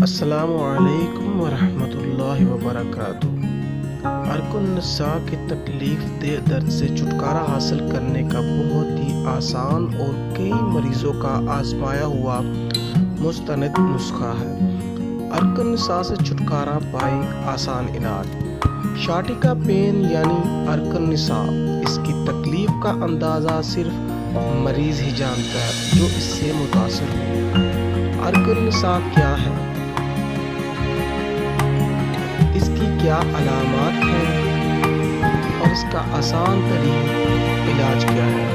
السلام علیکم ورحمۃ اللہ وبرکاتہ۔ ارک النساء کی تکلیف دہ درد سے چھٹکارا حاصل کرنے کا بہت ہی آسان اور کئی مریضوں کا آزمایا ہوا مستند نسخہ ہے۔ ارک النساء سے چھٹکارا پائے آسان علاج۔ شاٹکا پین یعنی ارک النساء، اس کی تکلیف کا اندازہ صرف مریض ہی جانتا ہے جو اس سے متاثر ہو۔ ارک النساء کیا ہے؟ اس کی کیا علامات ہیں اور اس کا آسان ترین علاج کیا ہے،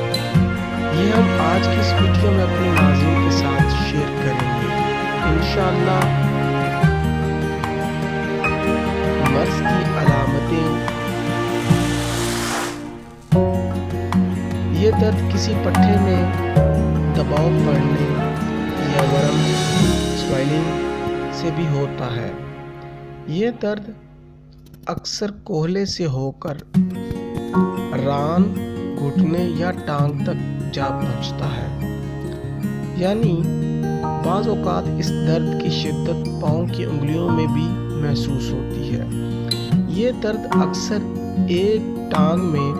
یہ ہم آج کی اس ویڈیو میں اپنے ناظرین کے ساتھ شیئر کریں گے انشاءاللہ۔ مرض کی علامتیں: یہ درد کسی پٹھے میں دباؤ پڑنے یا ورم سویلنگ سے بھی ہوتا ہے۔ یہ درد اکثر کوہلے سے ہو کر ران، گھٹنے یا ٹانگ تک جا پہنچتا ہے، یعنی بعض اوقات اس درد کی شدت پاؤں کی انگلیوں میں بھی محسوس ہوتی ہے۔ یہ درد اکثر ایک ٹانگ میں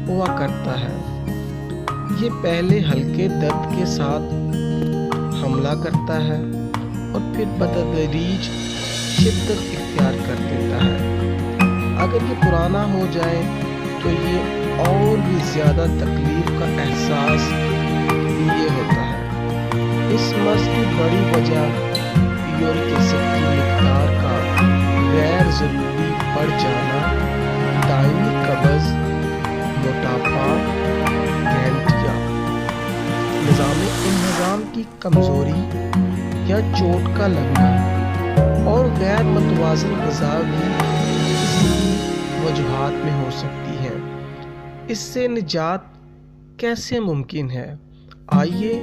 ہوا کرتا ہے۔ یہ پہلے ہلکے درد کے ساتھ حملہ کرتا ہے اور پھر بتدریج شدت اختیار کر دیتا ہے۔ اگر یہ پرانا ہو جائے تو یہ اور بھی زیادہ تکلیف کا احساس یہ ہوتا ہے۔ اس مرض کی بڑی وجہ یورک ایسڈ کی مقدار کا غیر ضروری بڑھ جانا، دائمی قبض، موٹاپا، گینٹیا، نظام انہضام کی کمزوری یا چوٹ کا لگنا اور غیر متوازن غذا بھی اس کی وجوہات میں ہو سکتی ہے۔ اس سے نجات کیسے ممکن ہے؟ آئیے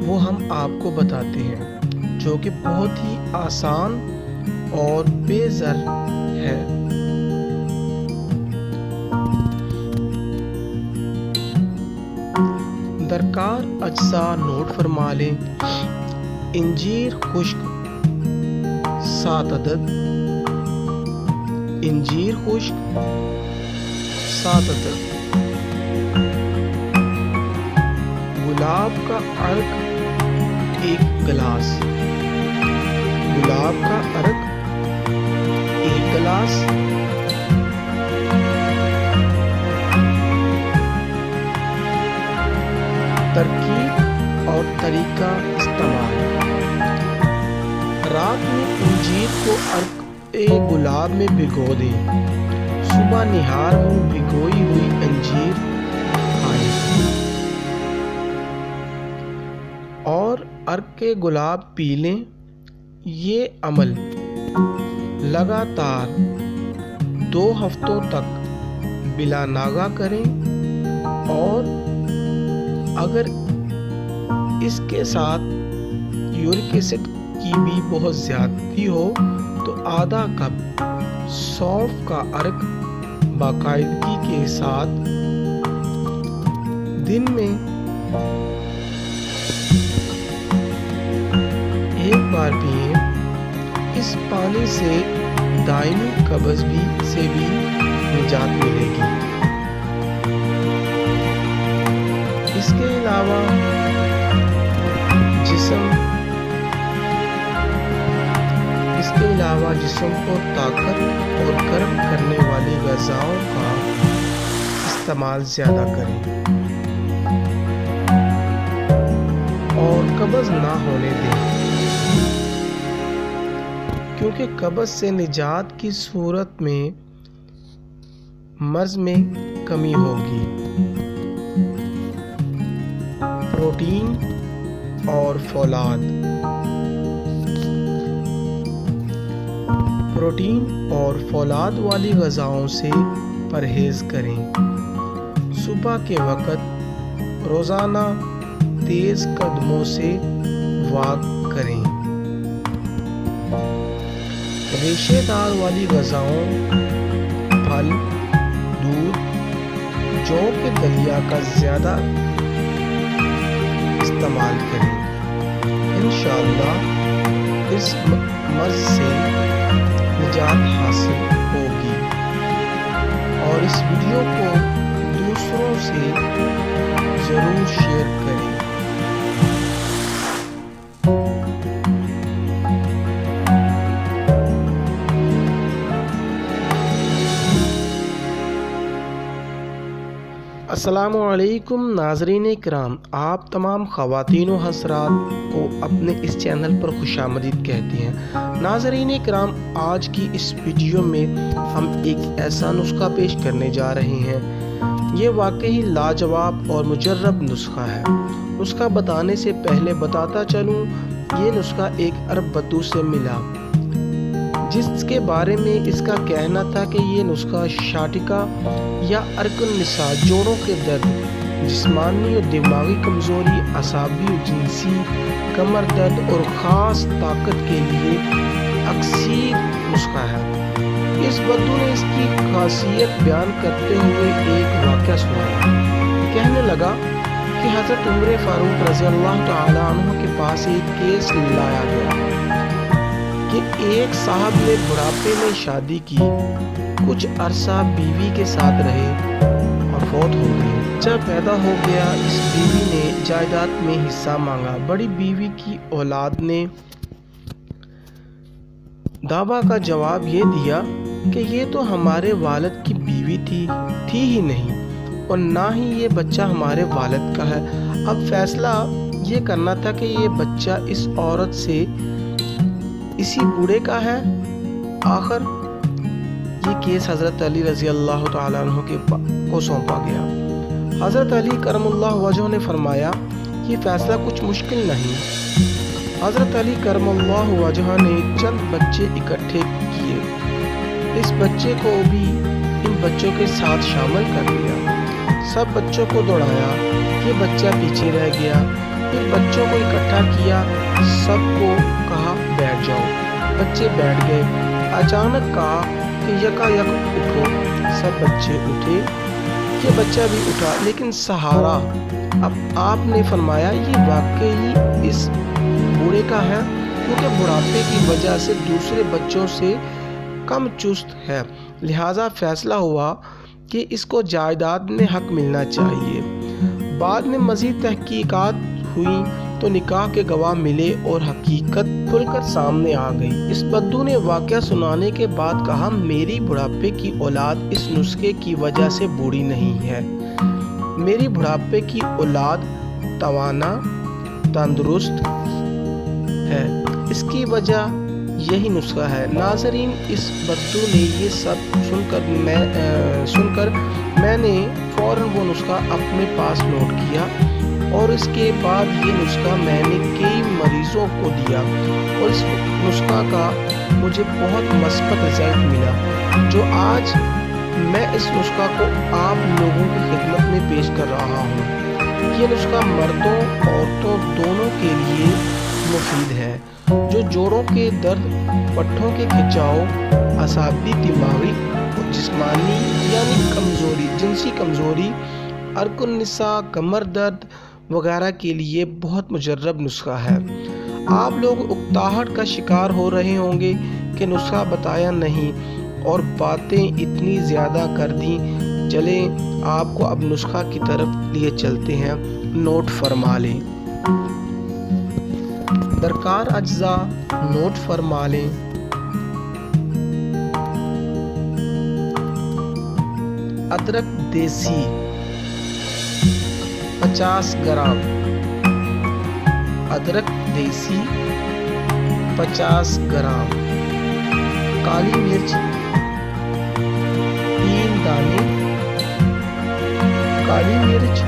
وہ ہم آپ کو بتاتے ہیں، جو کہ بہت ہی آسان اور بے ضرر ہے۔ درکار اجزاء نوٹ فرما لیں: انجیر خشک 7 عدد، انجیر خشک 7 عدد، گلاب کا عرق 1 گلاس، گلاب کا عرق 1 گلاس، ترکیب اور طریقہ استعمال: رات میں انجیر کو عرق گلاب میں بھگو دیں، صبح نہار میں بھگوئی ہوئی انجیر کھائیں اور عرق گلاب پی لیں۔ یہ عمل لگاتار 2 ہفتوں تک بلا ناغہ کریں، اور اگر اس کے ساتھ یورک ایسڈ کی بھی بہت زیادتی ہو تو آدھا کپ سونف کا عرق باقاعدگی کے ساتھ دن میں 1 بار پئیں۔ اس پانی سے دائمی قبض سے بھی نجات ملے گی۔ اس کے علاوہ جسم کو طاقت اور گرم کرنے والی غذاؤں کا استعمال زیادہ کریں اور قبض نہ ہونے دیں، کیونکہ قبض سے نجات کی صورت میں مرض میں کمی ہوگی۔ پروٹین اور فولاد: پروٹین اور فولاد والی غذاؤں سے پرہیز کریں۔ صبح کے وقت روزانہ تیز قدموں سے واک کریں۔ ریشے دار والی غذاؤں، پھل، دودھ، جو کہ دلیا کا زیادہ استعمال کریں۔ انشاءاللہ اس مرض سے نجات حاصل ہوگی، اور اس ویڈیو کو دوسروں سے ضرور شیئر کریں۔ السلام علیکم ناظرین کرام، آپ تمام خواتین و حضرات کو اپنے اس چینل پر خوش آمدید کہتے ہیں۔ ناظرین کرام، آج کی اس ویڈیو میں ہم ایک ایسا نسخہ پیش کرنے جا رہے ہیں، یہ واقعی لاجواب اور مجرب نسخہ ہے۔ نسخہ بتانے سے پہلے بتاتا چلوں، یہ نسخہ ایک عرب بدو سے ملا، جس کے بارے میں اس کا کہنا تھا کہ یہ نسخہ شاٹکا یا ارک النساء، جوڑوں کے درد، جسمانی اور دماغی کمزوری، اعصابی و جنسی، کمر درد اور خاص طاقت کے لیے اکثیر نسخہ ہے۔ اس بدو نے اس کی خاصیت بیان کرتے ہوئے ایک واقعہ سنایا۔ کہنے لگا کہ حضرت عمر فاروق رضی اللہ تعالی عنہ کے پاس ایک کیس لایا گیا کہ ایک صاحب نے بڑھاپے میں شادی کی، کچھ عرصہ بیوی کے ساتھ رہے اور فوت ہو گئے۔ بچہ پیدا ہو گیا، اس بیوی نے جائیداد میں حصہ مانگا۔ بڑی بیوی کی اولاد نے دعویٰ کا جواب یہ دیا کہ یہ تو ہمارے والد کی بیوی تھی ہی نہیں، اور نہ ہی یہ بچہ ہمارے والد کا ہے۔ اب فیصلہ یہ کرنا تھا کہ یہ بچہ اس عورت سے اسی بوڑھے کا ہے۔ آخر یہ کیس حضرت علی رضی اللہ تعالیٰ عنہ کو سونپا گیا۔ حضرت علی کرم اللہ وجہ نے فرمایا، یہ فیصلہ کچھ مشکل نہیں۔ حضرت علی کرم اللہ وجہ نے چند بچے اکٹھے کیے، اس بچے کو بھی ان بچوں کے ساتھ شامل کر لیا، سب بچوں کو دوڑایا، یہ بچہ پیچھے رہ گیا۔ پھر بچوں کو اکٹھا کیا، سب کو کہا بیٹھ جاؤ، بچے بیٹھ گئے۔ اچانک کہا کہ یکا یک اٹھو، سب بچے اٹھے، یہ بچہ بھی اٹھا، لیکن سہارا۔ اب آپ نے فرمایا یہ واقعی اس بوڑھے کا ہے، کیونکہ بڑھاپے کی وجہ سے دوسرے بچوں سے کم چست ہے، لہٰذا فیصلہ ہوا کہ اس کو جائیداد میں حق ملنا چاہیے۔ بعد میں مزید تحقیقات ہوئی تو نکاح کے گواہ ملے اور حقیقت کھل کر سامنے آ گئی۔ اس بدو نے واقعہ سنانے کے بعد کہا، میری بڑھاپے کی اولاد اس نسخے کی وجہ سے بوڑھی نہیں ہے، میری بڑھاپے کی اولاد توانا، تندرست ہے، اس کی وجہ یہی نسخہ ہے۔ ناظرین، اس بدو نے یہ سب سن کر میں نے فوراً وہ نسخہ اپنے پاس نوٹ کیا، اور اس کے بعد یہ نسخہ میں نے کئی مریضوں کو دیا، اور اس نسخہ کا مجھے بہت مثبت رزلٹ ملا، جو آج میں اس نسخہ کو آپ لوگوں کی خدمت میں پیش کر رہا ہوں۔ یہ نسخہ مردوں عورتوں دونوں کے لیے مفید ہے، جو جوڑوں کے درد، پٹھوں کے کھچاؤ، اعصابی، دماغی اور جسمانی یعنی کمزوری، جنسی کمزوری، ارک النساء، کمر درد وغیرہ کے لیے بہت مجرب نسخہ ہے۔ آپ لوگ اکتاہٹ کا شکار ہو رہے ہوں گے کہ نسخہ بتایا نہیں اور باتیں اتنی زیادہ کر دیں۔ چلیں آپ کو اب نسخہ کی طرف لیے چلتے ہیں، نوٹ فرما لیں۔ درکار اجزاء نوٹ فرما لیں۔ ادرک دیسی 50 گرام، ادرک دیسی 50 گرام، کالی مرچ 3 دانے، کالی مرچ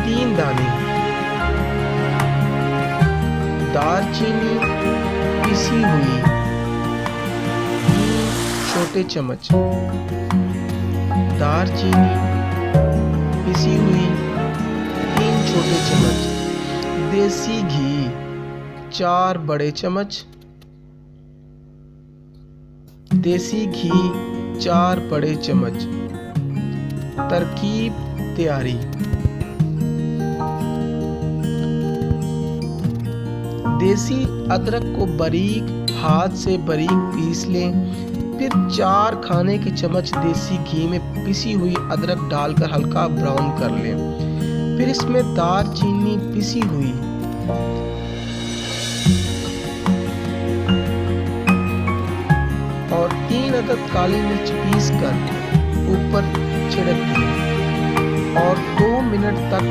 3 دانے، دار چینی پیسی ہوئی 3 چھوٹے چمچ، دار چینی پیسی ہوئی 3 چھوٹے چمچ، دیسی گھی 4 بڑے چمچ، دیسی گھی 4 بڑے چمچ۔ ترکیب تیاری: دیسی ادرک کو باریک ہاتھ سے باریک پیس لیں، پھر 4 کھانے کے چمچ دیسی گھی میں پسی ہوئی ادرک ڈال کر ہلکا براؤن کر لیں، پھر اس میں دار چینی پسی ہوئی اور 3 عدد کالی مرچ پیس کر اوپر چھڑک دیں اور 2 منٹ تک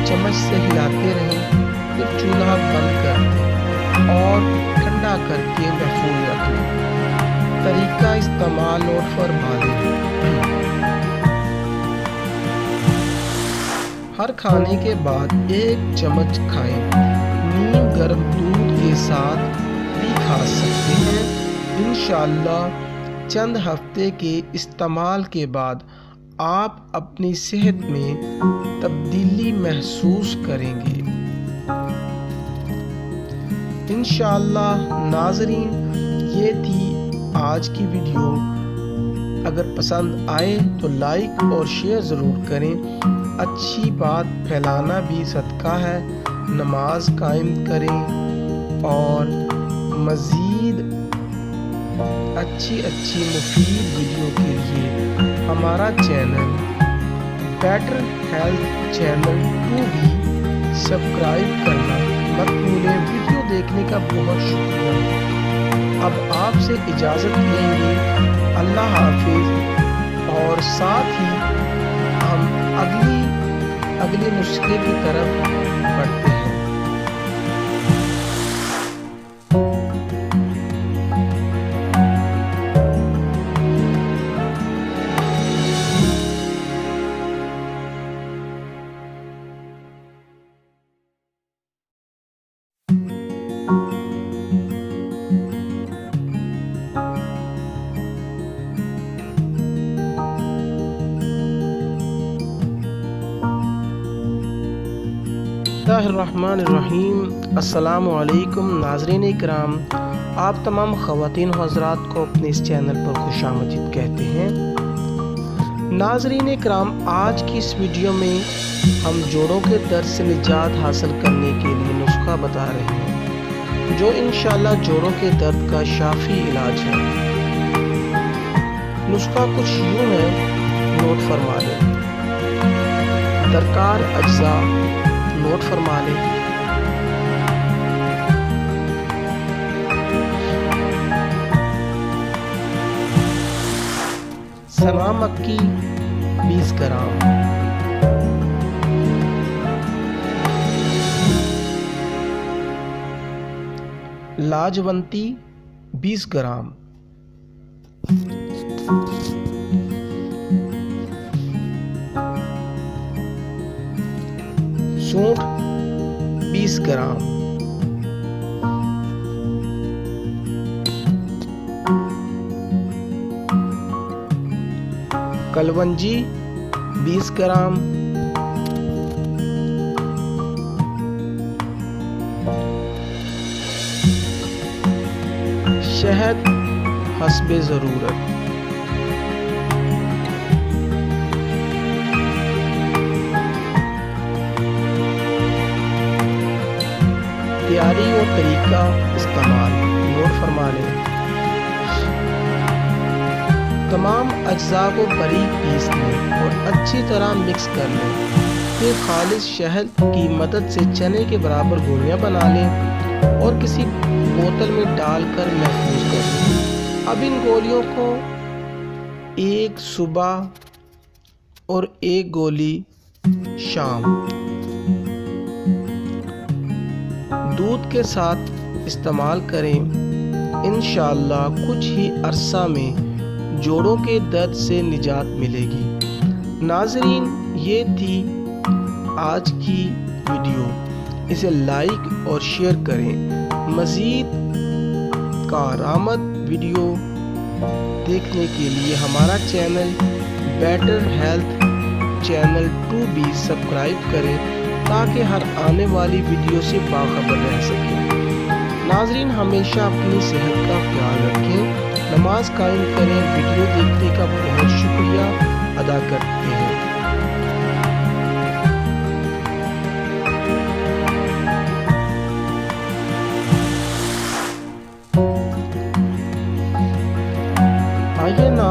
چمچ سے ہلاتے رہیں، پھر چولہا بند کر دیں اور ٹھنڈا کر کے محفوظ رکھ لیں۔ طریقہ استعمال نوٹ فرما لیں۔ ہر کھانے کے بعد 1 چمچ کھائیں۔ نیم گرم دودھ کے ساتھ بھی کھا سکتے ہیں۔ انشاءاللہ چند ہفتے کے استعمال کے بعد آپ اپنی صحت میں تبدیلی محسوس کریں گے۔ انشاءاللہ ناظرین، یہ تھی آج کی ویڈیو۔ اگر پسند آئے تو لائک اور شیئر ضرور کریں۔ اچھی بات پھیلانا بھی صدقہ ہے۔ نماز قائم کریں اور مزید اچھی مفید ویڈیو کے لیے ہمارا چینل بیٹر ہیلتھ چینل 2 بھی سبسکرائب کرنا مت بھولیں۔ ویڈیو دیکھنے کا بہت شکریہ۔ اب آپ سے اجازت لیں گے۔ اللہ حافظ۔ اور ساتھ ہی ہم اگلے نسخے کی طرف بڑھتے ہیں۔ بسم اللہ الرحمن الرحیم۔ السلام علیکم ناظرین اکرام، آپ تمام خواتین و حضرات کو اپنے اس چینل پر خوش آمدید کہتے ہیں۔ ناظرین اکرام، آج کی اس ویڈیو میں ہم جوڑوں کے درد سے نجات حاصل کرنے کے لیے نسخہ بتا رہے ہیں جو انشاءاللہ جوڑوں کے درد کا شافی علاج ہے۔ نسخہ کچھ یوں ہے، نوٹ فرما لیں۔ درکار اجزاء نوٹ فرما لیں۔ سنا مکی 20 gram, Lajwanti 20 gram, sonnet 20 gram, kalonji 20 gram, شہد حسب ضرورت، تیاری اور طریقہ استعمال نوٹ فرما لیں۔ تمام اجزاء کو باریک پیس لیں اور اچھی طرح مکس کر لیں، پھر خالص شہد کی مدد سے چنے کے برابر گولیاں بنا لیں اور کسی بوتل میں ڈال کر محفوظ کر لیں۔ اب ان گولیوں کو 1 صبح اور 1 گولی شام دودھ کے ساتھ استعمال کریں۔ انشاءاللہ کچھ ہی عرصہ میں جوڑوں کے درد سے نجات ملے گی۔ ناظرین، یہ تھی آج کی ویڈیو۔ اسے لائک اور شیئر کریں۔ مزید کارآمد ویڈیو دیکھنے کے لیے ہمارا چینل بیٹر ہیلتھ چینل 2 بھی سبسکرائب کریں تاکہ ہر آنے والی ویڈیو سے باخبر رہ سکیں۔ ناظرین، ہمیشہ اپنی صحت کا خیال رکھیں، نماز قائم کریں۔ ویڈیو دیکھنے کا بہت شکریہ ادا کرتے ہیں۔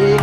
1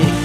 1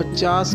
50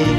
1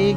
1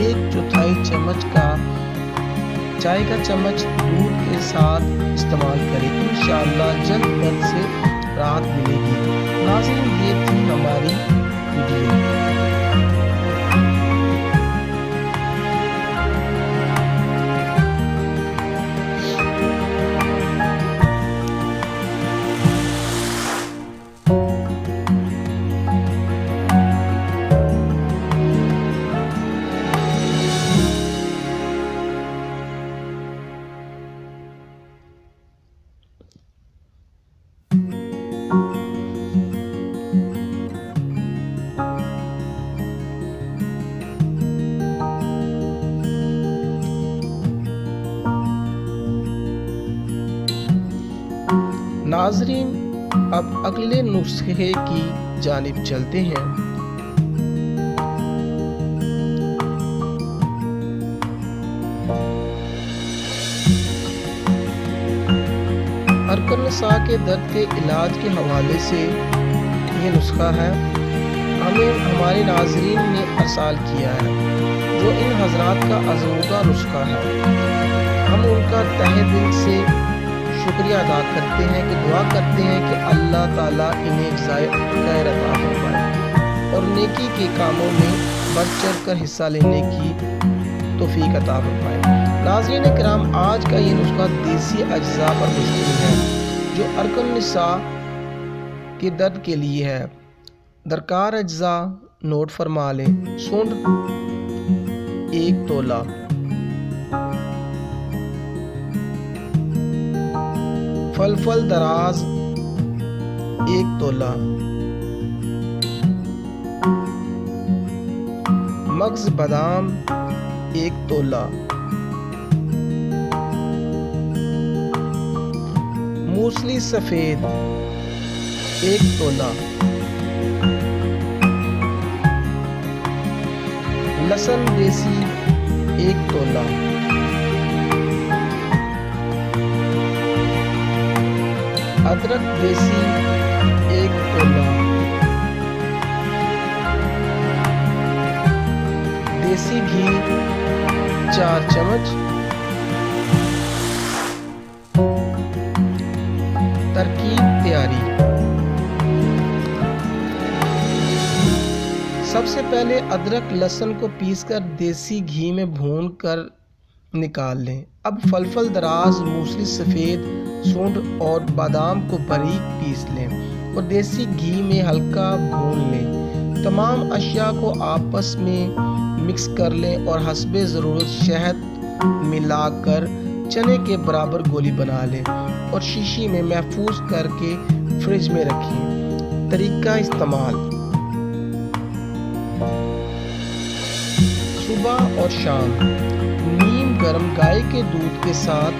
1/4 چمچ کا چائے کا چمچ دودھ کے ساتھ استعمال کریں، انشاءاللہ جلد درد سے راحت ملے گی۔ ناظرین، یہ تھی ہماری ویڈیو۔ ناظرین، اب اگلے نسخے کی جانب چلتے ہیں۔ ارکن نساء کے درد کے علاج کے حوالے سے یہ نسخہ ہے، ہمیں ہمارے ناظرین نے ارسال کیا ہے، جو ان حضرات کا آزمودہ نسخہ ہے۔ ہم ان کا تہہ دل سے شکریہ ادا کرتے ہیں، کہ دعا کرتے ہیں کہ اللہ تعالیٰ انہیں جزائے خیر عطا فرمائے اور نیکی کے کاموں میں بڑھ چڑھ کر حصہ لینے کی توفیق عطا فرمائے۔ ناظرین کرام، آج کا یہ نسخہ دیسی اجزاء پر مشتمل ہے، جو ارکن نساء کے درد کے لیے ہے۔ درکار اجزاء نوٹ فرما لیں: سونڈ 1 تولہ، فلفل دراز 1 تولہ، مغز بادام 1 تولہ، موسلی سفید 1 تولہ، لہسن دیسی 1 تولہ، ادرک دیسی 1 تولہ، دیسی گھی 4 چمچ۔ ترکیب تیاری: سب سے پہلے ادرک لہسن کو پیس کر دیسی گھی میں بھون کر نکال لیں۔ اب فلفل دراز، موسلی سفید، سونڈ اور بادام کو باریک پیس لیں اور دیسی گھی میں ہلکا بھون لیں۔ تمام اشیاء کو آپس میں مکس کر لیں اور حسب ضرورت شہد ملا کر چنے کے برابر گولی بنا لیں اور شیشی میں محفوظ کر کے فریج میں رکھیں۔ طریقہ استعمال: صبح اور شام نیم گرم گائے کے دودھ کے ساتھ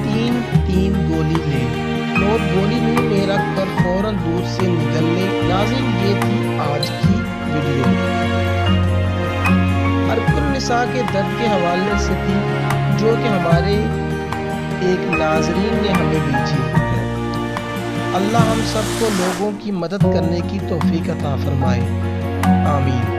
3 گولی لیں اور گولی منہ میں رکھ کر فوراً دودھ سے نگل لیں۔ ناظرین، یہ تھی آج کی ویڈیو۔ ارکن نساء کے درد کے حوالے سے تھی، جو کہ ہمارے ایک ناظرین نے ہمیں بھیجی ہے۔ اللہ ہم سب کو لوگوں کی مدد کرنے کی توفیق عطا فرمائے، آمین۔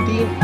3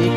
1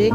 1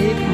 1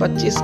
25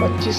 25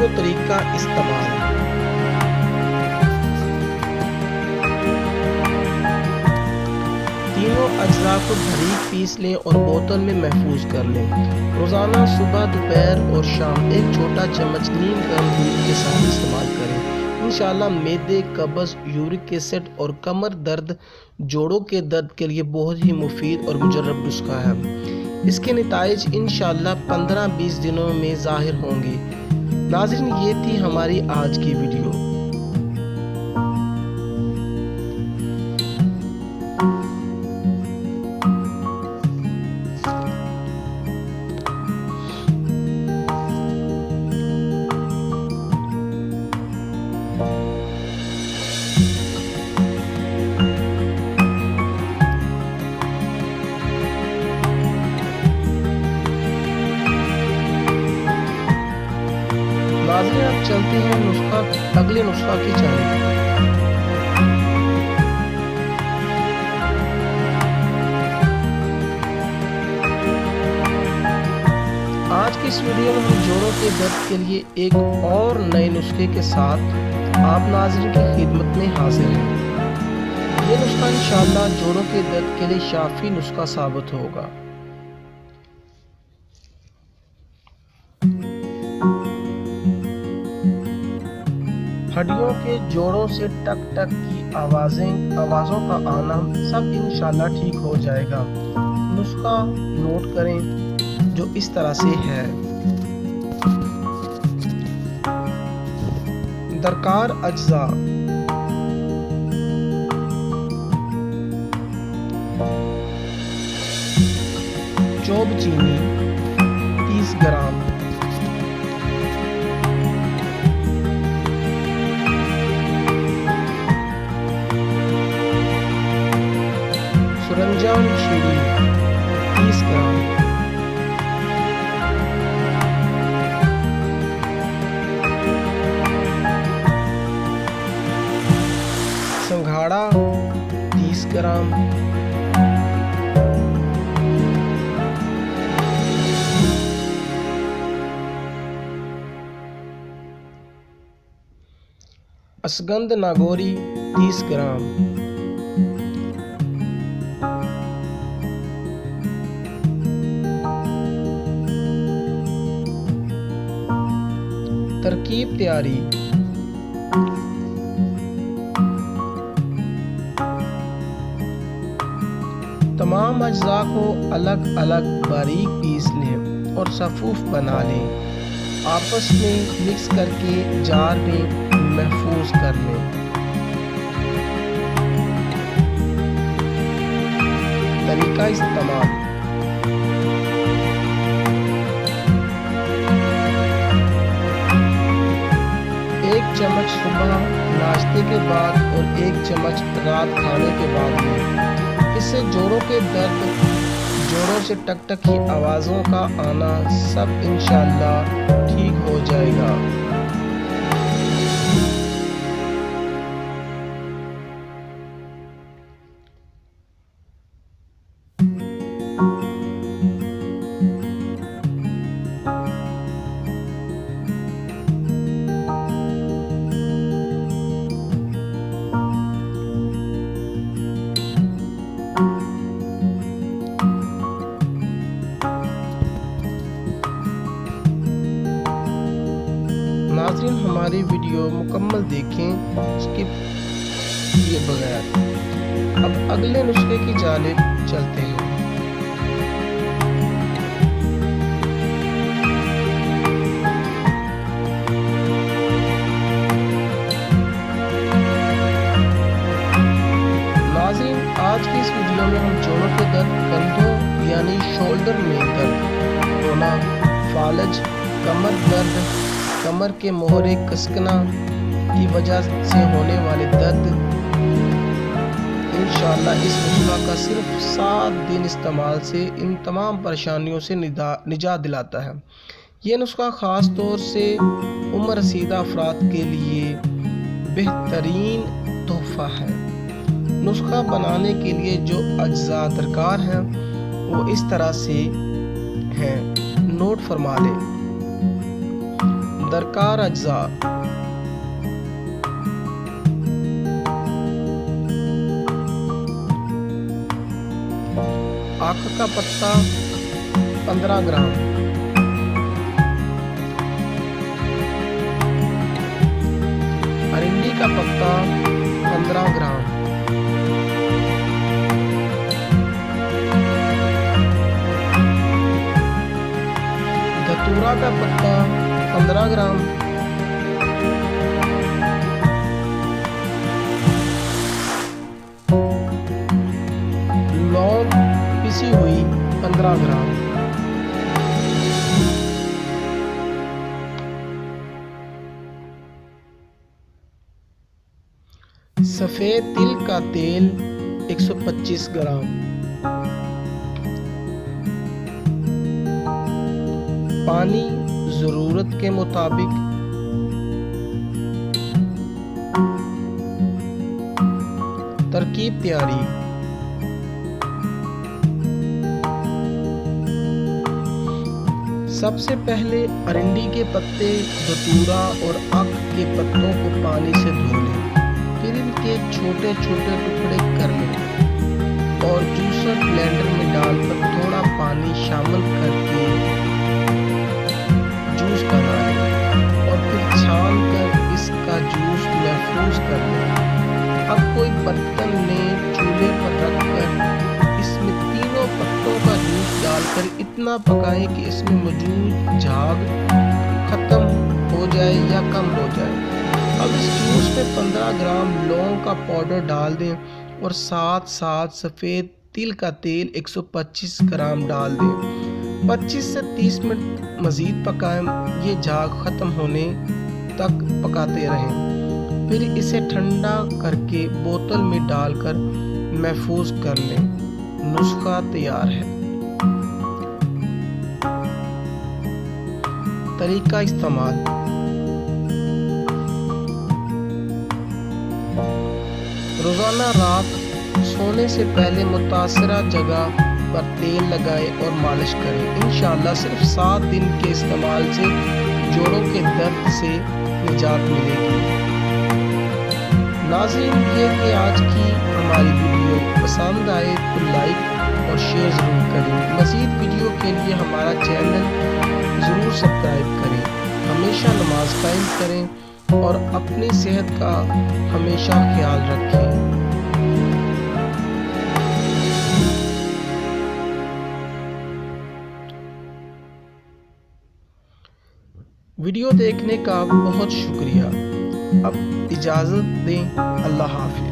ترکیب و طریقہ استعمال۔ تینوں اجزاء کو باریک پیس لیں اور بوتل میں محفوظ کر لیں۔ روزانہ صبح، دوپہر اور شام ایک چھوٹا چمچ نیم گرم دودھ کے ساتھ استعمال کریں۔ انشاءاللہ معدے، قبض، یورک ایسڈ اور کمر درد، جوڑوں کے درد کے لیے بہت ہی مفید اور مجرب نسخہ ہے۔ اس کے نتائج انشاءاللہ 15-20 دنوں میں ظاہر ہوں گے۔ ناظرین، یہ تھی ہماری آج کی ویڈیو۔ ناظرین، اب چلتے ہیں اگلے نسخہ کی جانب۔ آج کی اس ویڈیو میں ہم جوڑوں کے درد کے لیے ایک اور نئے نسخے کے ساتھ آپ ناظرین کی خدمت میں حاضر ہیں۔ یہ نسخہ انشاءاللہ جوڑوں کے درد کے لیے شافی نسخہ ثابت ہوگا۔ ہڈیوں کے جوڑوں سے ٹک ٹک کی آوازوں کا آنا سب انشاءاللہ ٹھیک ہو جائے گا۔ نسخہ نوٹ کریں جو اس طرح سے ہے۔ درکار اجزاء: چوب چینی 30 گرام، سرنجان شیری 30 گرام، سنگھاڑا 30 گرام، اسگند ناگوری 30 گرام، ترکیب تیاری: تمام اجزاء کو الگ الگ باریک پیس لیں اور صفوف بنا لیں۔ آپس میں مکس کر کے جار میں محفوظ کر لیں۔ طریقہ استعمال: ایک چمچ صبح ناشتے کے بعد اور ایک چمچ رات کھانے کے بعد لیں۔ اس سے جوڑوں کے درد، جوڑوں سے ٹک ٹک کی آوازوں کا آنا سب انشاءاللہ ٹھیک ہو جائے گا۔ ناظرین، ہماری ویڈیو مکمل دیکھیں اسکپ کیے بغیر۔ اب اگلے نسخے کی جانب چلتے ہیں۔ ناظرین، آج کی اس ویڈیو میں ہم جوڑوں کے درد، کندھوں یعنی شولڈر میں درد ہونا، فالج، کمر درد، کمر کے موہرے کسکنا کی وجہ سے ہونے والے درد، انشاءاللہ اس نسخہ کا صرف 7 دن استعمال سے ان تمام پریشانیوں سے نجات دلاتا ہے۔ یہ نسخہ خاص طور سے عمر رسیدہ افراد کے لیے بہترین تحفہ ہے۔ نسخہ بنانے کے لیے جو اجزاء درکار ہیں وہ اس طرح سے ہیں، نوٹ فرما لیں۔ درکار اجزاء: آک کا پتا 15 گرام، ارنڈی کا پتا 15 گرام، دھتورا کا پتا 15 گرام، لونگ پسی ہوئی 15 گرام، سفید تل کا تیل 125 گرام، پانی ضرورت کے مطابق، ترکیب تیاری: سب سے پہلے ارنڈی کے پتے، دھتورا اور آک کے پتوں کو پانی سے دھو لیں، پھر ان کے چھوٹے چھوٹے ٹکڑے کر لیں اور جوسر بلینڈر میں ڈال کر تھوڑا پانی شامل کر کے جوس بنا لیں اور پھر چھان کر اس کا جوس محفوظ کر لیں۔ اب کوئی برتن میں چولہے پر رکھ کر اس میں تینوں پتوں کا جوس ڈال کر اتنا پکائیں کہ اس میں موجود جھاگ ختم ہو جائے یا کم ہو جائے۔ اب اس جوس میں 15 گرام لونگ کا پاؤڈر ڈال دیں اور ساتھ ساتھ سفید تل کا تیل 125 گرام ڈال دیں۔ 25 سے 30 منٹ مزید پکائیں، یہ جھاگ ختم ہونے تک پکاتے رہیں، پھر اسے ٹھنڈا کر کے بوتل میں ڈال کر محفوظ کر لیں۔ نسخہ تیار ہے۔ طریقہ استعمال: روزانہ رات سونے سے پہلے متاثرہ جگہ پر تیل لگائیں اور مالش کریں۔ انشاءاللہ صرف 7 دن کے استعمال سے جوڑوں کے درد سے نجات ملے گی۔ ناظرین، یہ کہ آج کی ہماری ویڈیو پسند آئے تو لائک اور شیئر ضرور کریں۔ مزید ویڈیو کے لیے ہمارا چینل ضرور سبسکرائب کریں۔ ہمیشہ نماز قائم کریں اور اپنی صحت کا ہمیشہ خیال رکھیں۔ ویڈیو دیکھنے کا بہت شکریہ۔ اب اجازت دیں، اللہ حافظ۔